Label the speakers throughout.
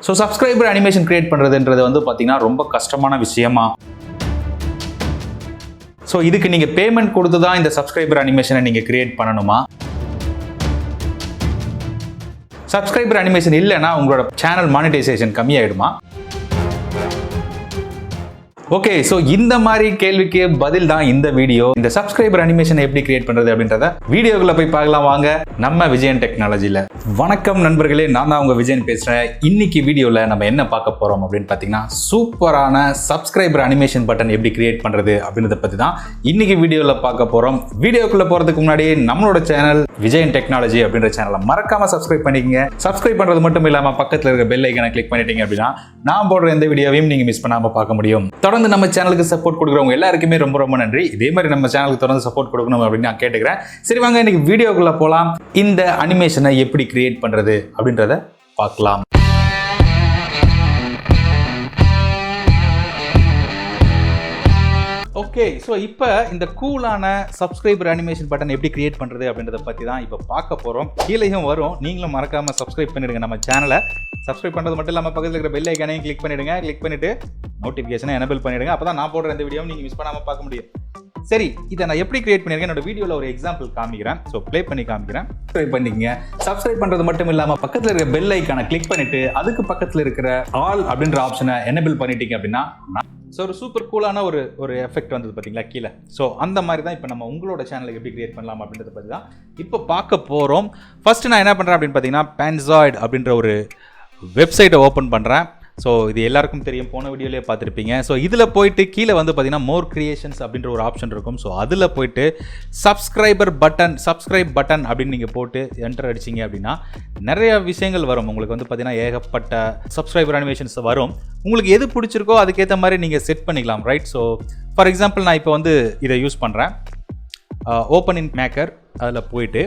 Speaker 1: So subscriber animation create பண்ணுறதுன்றது வந்து பார்த்தீங்கன்னா ரொம்ப கஷ்டமான விஷயமா. ஸோ இதுக்கு நீங்கள் பேமெண்ட் கொடுத்து தான் இந்த சப்ஸ்கிரைபர் அனிமேஷனை நீங்கள் கிரியேட் பண்ணணுமா? சப்ஸ்கிரைபர் அனிமேஷன் இல்லைன்னா உங்களோட சேனல் மானிட்டைசேஷன் கம்மியாயிடுமா? ஓகே, ஸோ இந்த மாதிரி கேள்விக்கு பதில் தான் இந்த வீடியோ. இந்த சப்ஸ்கிரைபர் அனிமேஷனை எப்படி கிரியேட் பண்றது அப்படின்றத வீடியோக்குள்ள போய் பார்க்கலாம் வாங்க நம்ம விஜயன் டெக்னாலஜில. வணக்கம் நண்பர்களே, நான் தான் உங்க விஜயன் பேசுறேன். இன்னைக்கு வீடியோல நம்ம என்ன பார்க்க போறோம் அப்படின்னு பார்த்தீங்கன்னா, சூப்பரான சப்ஸ்கிரைபர் அனிமேஷன் பட்டன் எப்படி கிரியேட் பண்றது அப்படின்றத பத்தி தான் இன்னைக்கு வீடியோல பார்க்க போறோம். வீடியோக்குள்ள போறதுக்கு முன்னாடி நம்மளோட சேனல் விஜயன் டெக்னாலஜி அப்படின்ற சேனலை மறக்காம சப்ஸ்கிரைப் பண்ணிக்கங்க. சப்ஸ்கிரைப் பண்றது மட்டும் இல்லாம பக்கத்துல இருக்க பெல் ஐகானை கிளிக் பண்ணிட்டீங்க அப்படின்னா நான் போடுற எந்த வீடியோவையும் நீங்க மிஸ் பண்ணாம பார்க்க முடியும். தொடர்ந்து நம்ம சேனலுக்கு சப்போர்ட் கொடுக்குறவங்க எல்லாருக்குமே ரொம்ப ரொம்ப நன்றி. இதே மாதிரி நம்ம சேனலுக்கு தொடர்ந்து சப்போர்ட் கொடுக்கணும் அப்படின்னு நான் கேட்டுக்கிறேன். சரி வாங்க இன்னைக்கு வீடியோக்குள்ள போலாம். இந்த அனிமேஷனை எப்படி கிரியேட் பண்றது அப்படின்றத பார்க்கலாம். ஓகே, ஸோ இப்போ இந்த கூலான சப்ஸ்கிரைபர் அனிமேஷன் பட்டன் எப்படி கிரியேட் பண்ணுறது அப்படின்றத பற்றி தான் இப்போ பார்க்க போகிறோம். கீழேயும் வரும், நீங்களும் மறக்காமல் சப்ஸ்கிரைப் பண்ணிடுங்க நம்ம சேனலை. சப்ஸ்கிரைப் பண்ணுறது மட்டும் இல்லாமல் பக்கத்தில் இருக்கிற பெல் ஐக்கானையும் கிளிக் பண்ணிவிடுங்க. கிளிக் பண்ணிவிட்டு நோட்டிஃபிகேஷனை எனேபிள் பண்ணிவிடுங்க. அப்போ தான் நான் போடுற இந்த வீடியோவும் நீங்கள் மிஸ் பண்ணாமல் பார்க்க முடியும். சரி, இதை நான் எப்படி கிரியேட் பண்ணியிருக்கேன் என்னோட வீடியோவில் ஒரு எக்ஸாம்பிள் காமிக்கிறேன். ஸோ ப்ளே பண்ணி காமிக்கிறேன். சப்ஸ்கிரைப் பண்ணிக்கங்க. சப்ஸ்கிரைப் பண்ணுறது மட்டும் இல்லாமல் பக்கத்தில் இருக்கிற பெல் ஐக்கானை கிளிக் பண்ணிவிட்டு அதுக்கு பக்கத்தில் இருக்கிற ஆல் அப்படின்ற ஆப்ஷனை எனேபிள் பண்ணிட்டீங்க அப்படின்னா ஸோ ஒரு சூப்பர் கூலான ஒரு எஃபெக்ட் வந்தது பார்த்தீங்களா கீழே. ஸோ அந்த மாதிரி தான் இப்போ நம்ம உங்களோட சேனலுக்கு எப்படி கிரியேட் பண்ணலாம் அப்படின்றத பற்றி தான் இப்போ பார்க்க போகிறோம். ஃபர்ஸ்ட் நான் என்ன பண்ணுறேன் அப்படின்னு பார்த்தீங்கன்னா, Panzoid அப்படின்ற ஒரு வெப்சைட்டை ஓப்பன் பண்ணுறேன். ஸோ இது எல்லாருக்கும் தெரியும், போன வீடியோலேயே பார்த்துருப்பீங்க. ஸோ இதில் போயிட்டு கீழே வந்து பார்த்தீங்கன்னா மோர் கிரியேஷன்ஸ் அப்படின்ற ஒரு ஆப்ஷன் இருக்கும். ஸோ அதில் போயிட்டு சப்ஸ்கிரைப் பட்டன் அப்படின்னு நீங்கள் போட்டு என்டர் அடிச்சிங்க அப்படின்னா நிறைய விஷயங்கள் வரும். உங்களுக்கு வந்து பார்த்தீங்கன்னா ஏகப்பட்ட சப்ஸ்கிரைபர் அனிமேஷன்ஸ் வரும். உங்களுக்கு எது பிடிச்சிருக்கோ அதுக்கேற்ற மாதிரி நீங்கள் செட் பண்ணிக்கலாம், ரைட்? ஸோ ஃபார் எக்ஸாம்பிள் நான் இப்போ வந்து இதை யூஸ் பண்ணுறேன். ஓப்பன் இன் மேக்கர் அதில் போயிட்டு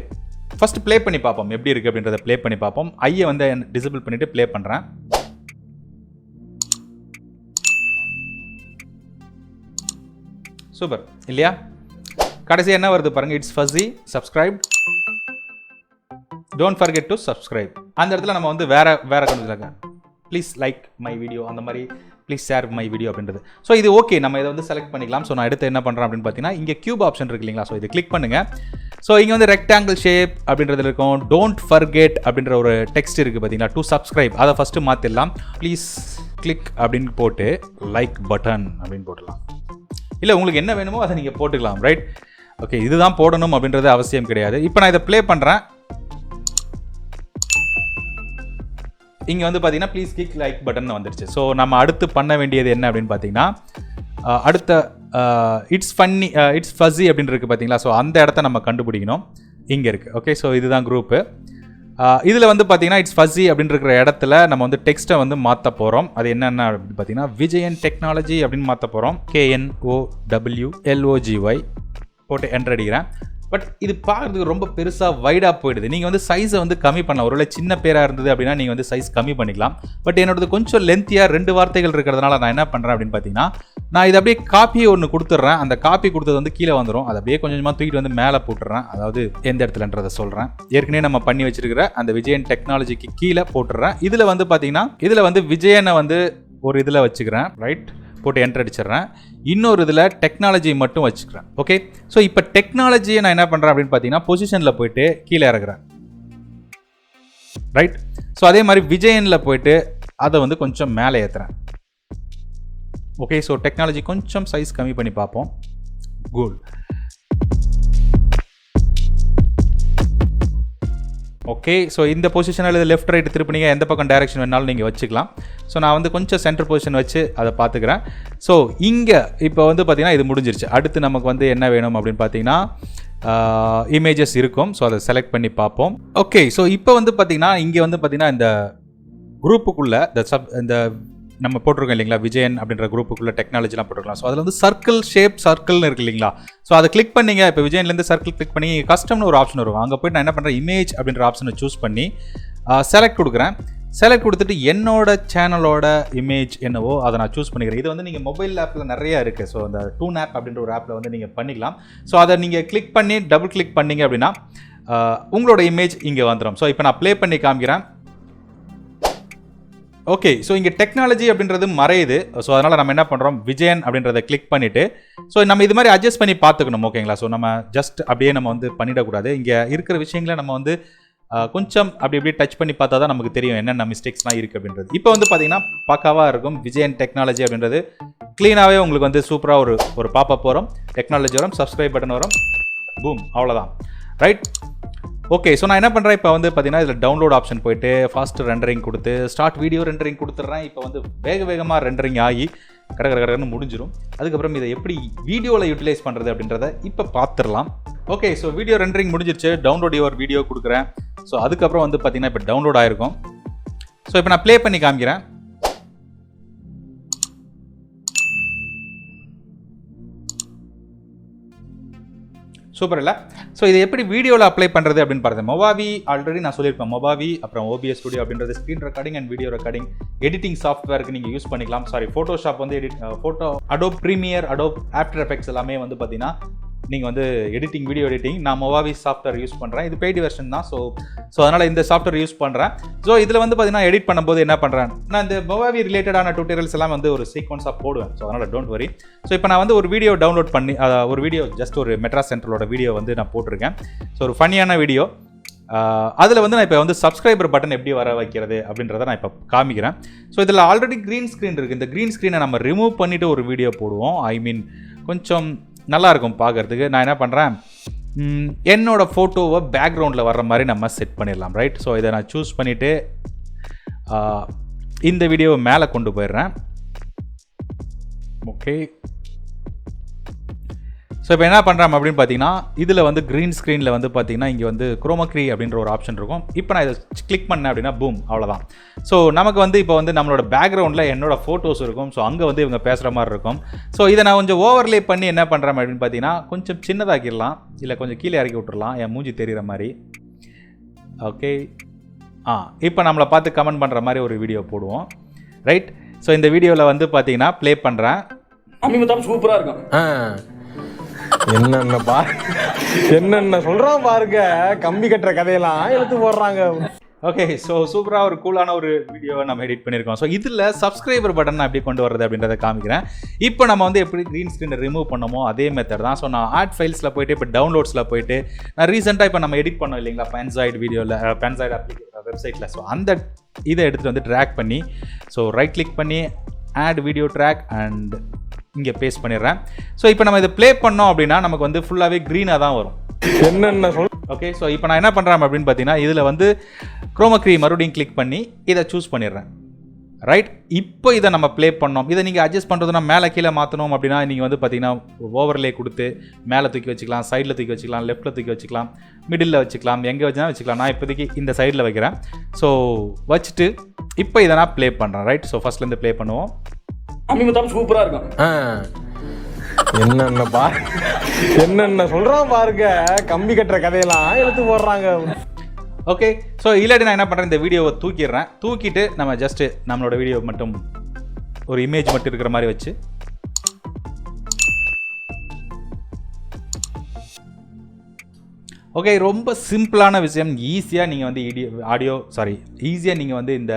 Speaker 1: ஃபஸ்ட்டு ப்ளே பண்ணி பார்ப்போம் எப்படி இருக்குது அப்படின்றத ப்ளே பண்ணி பார்ப்போம். ஐயை வந்து டிசபிள் பண்ணிவிட்டு ப்ளே பண்ணுறேன். சூப்பர் இல்லையா? கடைசி என்ன வருது பாருங்க, it's fuzzy subscribe, don't forget to subscribe. அந்த இடத்துல நம்ம வந்து வேற கொண்டு ப்ளீஸ் லைக் மை வீடியோ, அந்த மாதிரி ப்ளீஸ் ஷேர் மை வீடியோ அப்படின்றது. ஸோ இது ஓகே, நம்ம இதை வந்து செலக்ட் பண்ணிக்கலாம். ஸோ நான் எடுத்து என்ன பண்ணுறேன் அப்படின்னு பார்த்தீங்கன்னா, இங்கே கியூப் ஆப்ஷன் இருக்கு இல்லைங்களா? ஸோ இது கிளிக் பண்ணுங்க. ஸோ இங்கே வந்து ரெக்டாங்கிள் ஷேப் அப்படின்றது இருக்கும். டோன்ட் ஃபர்கெட் அப்படின்ற ஒரு டெக்ஸ்ட் இருக்குது பார்த்தீங்களா, டு சப்ஸ்கிரைப். அதை ஃபஸ்ட்டு மாற்றிடலாம். ப்ளீஸ் கிளிக் அப்படின்னு போட்டு லைக் பட்டன் அப்படின்னு போட்டுடலாம். இல்லை உங்களுக்கு என்ன வேணுமோ அதை நீங்கள் போட்டுக்கலாம், ரைட்? ஓகே, இதுதான் போடணும் அப்படின்றது அவசியம் கிடையாது. இப்போ நான் இதை ப்ளே பண்ணுறேன். இங்கே வந்து பார்த்தீங்கன்னா ப்ளீஸ் கிளிக் லைக் பட்டன் வந்துருச்சு. ஸோ நம்ம அடுத்து பண்ண வேண்டியது என்ன அப்படின்னு பார்த்தீங்கன்னா, அடுத்த இட்ஸ் ஃபஸி அப்படின்னு இருக்குது பார்த்தீங்களா? ஸோ அந்த இடத்த நம்ம கண்டுபிடிக்கணும். இங்கே இருக்குது. ஓகே, ஸோ இதுதான் குரூப்பு. இதில் வந்து பார்த்தீங்கன்னா இட்ஸ் ஃபஸி அப்படின்னு இருக்கிற இடத்துல நம்ம வந்து டெக்ஸ்ட்டை வந்து மாற்ற போகிறோம். அது என்னென்ன அப்படின்னு பார்த்தீங்கன்னா, விஜயன் டெக்னாலஜி அப்படின்னு மாற்ற போகிறோம். KNOWLOGY போட்டு என்டர் அடிக்கிறேன். பட் இது பார்க்குறதுக்கு ரொம்ப பெருசாக வைடாக போயிடுது. நீங்கள் வந்து சைஸை வந்து கம்மி பண்ணலாம். ஒருவேளை சின்ன பேராக இருந்தது அப்படின்னா நீங்கள் வந்து சைஸ் கம்மி பண்ணிக்கலாம். பட் என்னோடது கொஞ்சம் லென்த்தியாக 2 வார்த்தைகள் இருக்கிறதுனால நான் என்ன பண்ணுறேன் அப்படின்னு பார்த்தீங்கன்னா, நான் இதை அப்படியே காப்பியை ஒன்று கொடுத்துட்றேன். அந்த காப்பி கொடுத்தது வந்து கீழே வந்துடும். அதை அப்படியே கொஞ்சமாக தூக்கிட்டு வந்து மேலே போட்டுடுறேன். அதாவது எந்த இடத்துலன்றதை சொல்கிறேன். ஏற்கனவே நம்ம பண்ணி வச்சிருக்கிற அந்த விஜயன் டெக்னாலஜிக்கு கீழே போட்டுடுறேன். இதில் வந்து பார்த்தீங்கன்னா, இதில் வந்து விஜயனை வந்து ஒரு இதில் வச்சுக்கிறேன், ரைட்? போட்டு என்டர் அடிச்சிடுறேன். இன்னொரு இதில் டெக்னாலஜி மட்டும் வச்சுக்கிறேன். ஓகே, ஸோ இப்போ டெக்னாலஜியை நான் என்ன பண்ணுறேன் அப்படின்னு பார்த்தீங்கன்னா, பொசிஷனில் போயிட்டு கீழே இறக்குறேன், ரைட்? ஸோ அதே மாதிரி விஜயனில் போயிட்டு அதை வந்து கொஞ்சம் மேலே ஏற்றுறேன். ஓகே, ஸோ டெக்னாலஜி கொஞ்சம் சைஸ் கம்மி பண்ணி பார்ப்போம். குட். ஓகே, ஸோ இந்த பொசிஷனில் இது லெஃப்ட் ரைட் திருப்பினீங்க, எந்த பக்கம் டைரக்ஷன் வேணாலும் நீங்கள் வச்சுக்கலாம். ஸோ நான் வந்து கொஞ்சம் சென்டர் பொசிஷன் வச்சு அதை பார்த்துக்கிறேன். ஸோ இங்கே இப்போ வந்து பார்த்தீங்கன்னா இது முடிஞ்சிருச்சு. அடுத்து நமக்கு வந்து என்ன வேணும் அப்படின்னு பார்த்தீங்கன்னா, இமேஜஸ் இருக்கும். ஸோ அதை செலக்ட் பண்ணி பார்ப்போம். ஓகே, ஸோ இப்போ வந்து பார்த்தீங்கன்னா இங்கே வந்து பார்த்தீங்கன்னா இந்த குரூப்புக்குள்ளே இந்த நம்ம போட்டிருக்கோம் இல்லைங்களா, விஜயன் அப்படின்ற குரூப்புக்குள்ளே டெக்னாலஜிலாம் போட்டிருக்கலாம். ஸோ அதில் வந்து சர்க்கிள்னு இருக்கு இல்லைங்களா? ஸோ அதை கிளிக் பண்ணிங்க. இப்போ விஜயன்லேருந்து சர்க்கிள் கிளிக் பண்ணி கஸ்டம்னு ஒரு ஆப்ஷன் வரும். அங்கே போய்ட்டு நான் என்ன பண்ணுறேன், இமேஜ் அப்படின்ற ஆப்ஷனை சூஸ் பண்ணி செலக்ட் கொடுக்குறேன். செலக்ட் கொடுத்துட்டு என்னோட சேனலோட இமேஜ் என்னவோ அதை நான் சூஸ் பண்ணிக்கிறேன். இது வந்து நீங்கள் மொபைல் ஆப்பில் நிறையா இருக்குது. ஸோ அந்த டூன் ஆப் அப்படின்ற ஒரு ஆப்பில் வந்து நீங்கள் பண்ணிக்கலாம். ஸோ அதை நீங்கள் கிளிக் பண்ணி டபுள் கிளிக் பண்ணிங்க அப்படின்னா உங்களோட இமேஜ் இங்கே வந்துடும். ஸோ இப்போ நான் ப்ளே பண்ணி காமிக்கிறேன். ஓகே, ஸோ இங்கே டெக்னாலஜி அப்படின்றது மறையுது. ஸோ அதனால் நம்ம என்ன பண்ணுறோம், விஜயன் அப்படின்றத கிளிக் பண்ணிவிட்டு ஸோ நம்ம இது மாதிரி அட்ஜஸ்ட் பண்ணி பார்த்துக்கணும். ஓகேங்களா? ஸோ நம்ம ஜஸ்ட் அப்படியே நம்ம வந்து பண்ணிடக்கூடாது. இங்கே இருக்கிற விஷயங்களை நம்ம வந்து கொஞ்சம் அப்படி இப்படி டச் பண்ணி பார்த்தா தான் நமக்கு தெரியும் என்னென்ன மிஸ்டேக்ஸ்லாம் இருக்குது அப்படின்றது. இப்போ வந்து பார்த்தீங்கன்னா பக்காவாக இருக்கும். விஜயன் டெக்னாலஜி அப்படின்றது க்ளீனாகவே உங்களுக்கு வந்து சூப்பராக ஒரு பாப்பப் வரும், டெக்னாலஜி வரும், சப்ஸ்கிரைப் பட்டன் வரும், பூம், அவ்வளோதான். ரைட். ஓகே, ஸோ நான் என்ன பண்ணுறேன், இப்போ வந்து பார்த்தீங்கன்னா இதில் டவுன்லோட் ஆப்ஷன் போயிட்டு ஃபாஸ்ட் ரெண்டரிங் கொடுத்து ஸ்டார்ட் வீடியோ ரெண்டரிங் கொடுத்துட்றேன். இப்போ வந்து வேகமாக ரெண்டரிங் ஆகி கடற்கடன்னு முடிஞ்சிடும். அதுக்கப்புறம் இதை எப்படி வீடியோவில் யூட்டிலைஸ் பண்ணுறது அப்படின்றத இப்போ பார்த்துடலாம். ஓகே, ஸோ வீடியோ ரெண்டரிங் முடிஞ்சிருச்சு. டவுன்லோட் யுவர் வீடியோ கொடுக்குறேன். ஸோ அதுக்கப்புறம் வந்து பார்த்தீங்கன்னா இப்போ டவுன்லோட் ஆகிருக்கும். ஸோ இப்போ நான் ப்ளே பண்ணி காமிக்கிறேன். சூப்பர் இல்லை? ஸோ இதை எப்படி வீடியோவில் அப்ளை பண்ணுறது அப்படின்னு பார்த்தேன். மொபாவி ஆல்ரெடி நான் சொல்லியிருப்பேன். மொபாவி அப்புறம் OBS ஸ்டுடியோ அப்படின்றது screen recording and video recording editing சாஃப்ட்வேருக்கு நீங்கள் யூஸ் பண்ணிக்கலாம். ஃபோட்டோஷாப் வந்து photo Adobe Premiere, Adobe After Effects எல்லாமே வந்து பார்த்தீங்கன்னா நீங்கள் வந்து எடிட்டிங், வீடியோ எடிட்டிங். நான் மொபாவி சாஃப்ட்வேர் யூஸ் பண்ணுறேன். இது பெய்டு வெர்ஷன் தான். ஸோ அதனால் இந்த சாஃப்ட்வேர் யூஸ் பண்ணுறேன். ஸோ இதில் வந்து பார்த்தீங்கன்னா எடிட் பண்ணும்போது என்ன பண்ணுறேன், நான் இந்த மொபாவி ரிலேட்டடான டியூட்டோரியல்ஸ் எல்லாம் வந்து ஒரு சீக்வன்ஸாக போடுவேன். ஸோ அதனால் டோன்ட் வரி. ஸோ இப்போ நான் வந்து ஒரு வீடியோ டவுன்லோட் பண்ணி ஒரு வீடியோ ஜஸ்ட் ஒரு மெட்ராஸ் சென்ட்ரலோட வீடியோ வந்து நான் போட்டிருக்கேன். ஸோ ஒரு ஃபன்னியான வீடியோ. அதில் வந்து நான் இப்போ வந்து சப்ஸ்கிரைபர் பட்டன் எப்படி வர வைக்கிறது அப்படின்றத நான் இப்போ காமிக்கிறேன். ஸோ இதில் ஆல்ரெடி க்ரீன் ஸ்க்ரீன் இருக்குது. இந்த க்ரீன் ஸ்க்ரீனை நம்ம ரிமூவ் பண்ணிவிட்டு ஒரு வீடியோ போடுவோம். ஐ மீன் கொஞ்சம் நல்லாயிருக்கும் பார்க்குறதுக்கு. நான் என்ன பண்ணுறேன், என்னோடய ஃபோட்டோவை பேக்ரவுண்டில் வர்ற மாதிரி நம்ம செட் பண்ணிடலாம். ரைட். ஸோ இதை நான் சூஸ் பண்ணிவிட்டு இந்த வீடியோவை மேலே கொண்டு போயிடுறேன். ஓகே, ஸோ இப்போ என்ன பண்ணுறேன் அப்படின்னு பார்த்தீங்கன்னா இதில் வந்து க்ரீன் ஸ்க்ரீனில் வந்து பார்த்தீங்கன்னா இங்கே வந்து குரோமக்ரி அப்படின்ற ஒரு ஆப்ஷன் இருக்கும். இப்போ நான் இதை கிளிக் பண்ணேன் அப்படின்னா பூம், அவ்வளோதான். ஸோ நமக்கு வந்து இப்போ வந்து நம்மளோட பேக்ரவுண்டில் என்னோடய ஃபோட்டோஸ் இருக்கும். ஸோ அங்கே வந்து இவங்க பேசுகிற மாதிரி இருக்கும். ஸோ இதை நான் கொஞ்சம் ஓவர்லே பண்ணி என்ன பண்ணுறேன் அப்படின்னு பார்த்தீங்கன்னா கொஞ்சம் சின்னதாக்கிடலாம், இல்லை கொஞ்சம் கீழே இறக்கி விட்டுறலாம், என் மூஞ்சி தெரிகிற மாதிரி. ஓகே, இப்போ நம்மளை பார்த்து கமெண்ட் பண்ணுற மாதிரி ஒரு வீடியோ போடுவோம். ரைட். ஸோ இந்த வீடியோவில் வந்து பார்த்தீங்கன்னா ப்ளே பண்ணுறேன்.
Speaker 2: சூப்பராக இருக்கும். என்னென்ன சொல்றான் பாருங்க, கம்பி கட்டுற கதையெல்லாம் எடுத்து போடுறாங்க.
Speaker 1: ஓகே, ஸோ சூப்பராக ஒரு கூலான ஒரு வீடியோவை நம்ம எடிட் பண்ணியிருக்கோம். ஸோ இதில் சப்ஸ்கிரைபர் பட்டன் நான் எப்படி கொண்டு வரது அப்படின்றத காமிக்கிறேன். இப்போ நம்ம வந்து எப்படி க்ரீன் ஸ்க்ரீனை ரிமூவ் பண்ணமோ அதே மெத்தட் தான். ஸோ நான் ஆட் ஃபைல்ஸில் போயிட்டு இப்போ டவுன்லோட்ஸில் போயிட்டு நான் ரீசெண்டாக இப்போ நம்ம எடிட் பண்ணோம் இல்லைங்களா, பென்சாய்டு வீடியோவில், பென்சாய்டு வெப்சைட்டில். ஸோ அந்த இதை எடுத்துகிட்டு வந்து ட்ராக் பண்ணி ஸோ ரைட் கிளிக் பண்ணி ஆட் வீடியோ ட்ராக் அண்ட் இங்கே பேஸ்ட் பண்ணிடுறேன். ஸோ இப்போ நம்ம இதை ப்ளே பண்ணோம் அப்படின்னா நமக்கு வந்து ஃபுல்லாகவே க்ரீனாக தான் வரும்.
Speaker 2: என்னென்ன சொல்.
Speaker 1: ஓகே, ஸோ இப்போ நான் என்ன பண்ணுறேன் அப்படின்னு பார்த்தீங்கன்னா இதில் வந்து குரோமக்ரி மறுபடியும் கிளிக் பண்ணி இதை சூஸ் பண்ணிடுறேன். ரைட். இப்போ இதை நம்ம ப்ளே பண்ணோம். இதை நீங்கள் அட்ஜஸ்ட் பண்ணுறதுனா மேலே கீழே மாற்றணும் அப்படின்னா நீங்கள் வந்து பார்த்தீங்கன்னா ஓவர்லே கொடுத்து மேலே தூக்கி வச்சுக்கலாம், சைடில் தூக்கி வச்சுக்கலாம், லெஃப்ட்டில் தூக்கி வச்சுக்கலாம், மிடில் வச்சுக்கலாம், எங்கே வச்சுனா வச்சுக்கலாம். நான் இப்போதைக்கு இந்த சைடில் வைக்கிறேன். ஸோ வச்சுட்டு இப்போ இதை நான் ப்ளே பண்ணுறேன். ரைட். ஸோ ஃபஸ்ட்லேருந்து ப்ளே பண்ணுவோம்.
Speaker 2: சூப்பரா இருக்கும். என்னென்ன சொல்றான் பாருங்க, கம்பி கட்டுற கதையெல்லாம் எடுத்து போடுறாங்க.
Speaker 1: ஓகே, ஸோ இல்லாட்டி நான் என்ன பண்ணுறேன், இந்த வீடியோவை தூக்கிடுறேன். தூக்கிட்டு நம்ம ஜஸ்ட்டு நம்மளோட வீடியோ மட்டும் ஒரு இமேஜ் மட்டும் இருக்கிற மாதிரி வச்சு ஓகே, ரொம்ப சிம்பிளான விஷயம். ஈஸியாக நீங்கள் வந்து ஈஸியாக நீங்கள் வந்து இந்த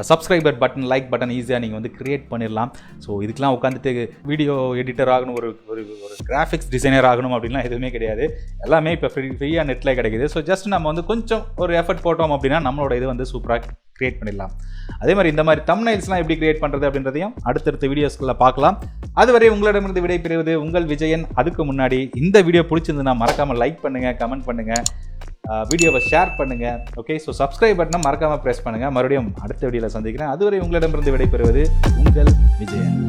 Speaker 1: சப்ஸ்கிரைபர் பட்டன், லைக் பட்டன் ஈஸியாக நீங்கள் வந்து க்ரியேட் பண்ணிடலாம். ஸோ இதுக்கெலாம் உட்காந்துட்டு வீடியோ எடிட்டர் ஆகணும், ஒரு ஒரு கிராஃபிக்ஸ் டிசைனர் ஆகணும் அப்படின்லாம் எதுவுமே கிடையாது. எல்லாமே இப்போ ஃப்ரீயாக நெட்டில் கிடைக்குது. ஸோ ஜஸ்ட் நம்ம வந்து கொஞ்சம் ஒரு எஃபர்ட் போட்டோம் அப்படின்னா நம்மளோட இது வந்து சூப்பராக க்ரியேட் பண்ணிடலாம். அதே மாதிரி இந்த மாதிரி தம்ப்நெயில்ஸ்லாம் எப்படி க்ரியேட் பண்ணுறது அப்படின்றதையும் அடுத்தடுத்த வீடியோஸ்களில் பார்க்கலாம். அதுவரை உங்களிடமிருந்து விடைபெறுவது உங்கள் விஜயன். அதுக்கு முன்னாடி இந்த வீடியோ பிடிச்சிருந்துன்னா மறக்காமல் லைக் பண்ணுங்கள், கமெண்ட் பண்ணுங்கள், வீடியோவை ஷேர் பண்ணுங்கள். ஓகே, ஸோ சப்ஸ்கிரைப் பட்டனை மறக்காமல் ப்ரெஸ் பண்ணுங்கள். மறுபடியும் அடுத்த வீடியோவில் சந்திக்கிறேன். அதுவரை உங்களிடமிருந்து விடைபெறுவது உங்கள் விஜயன்.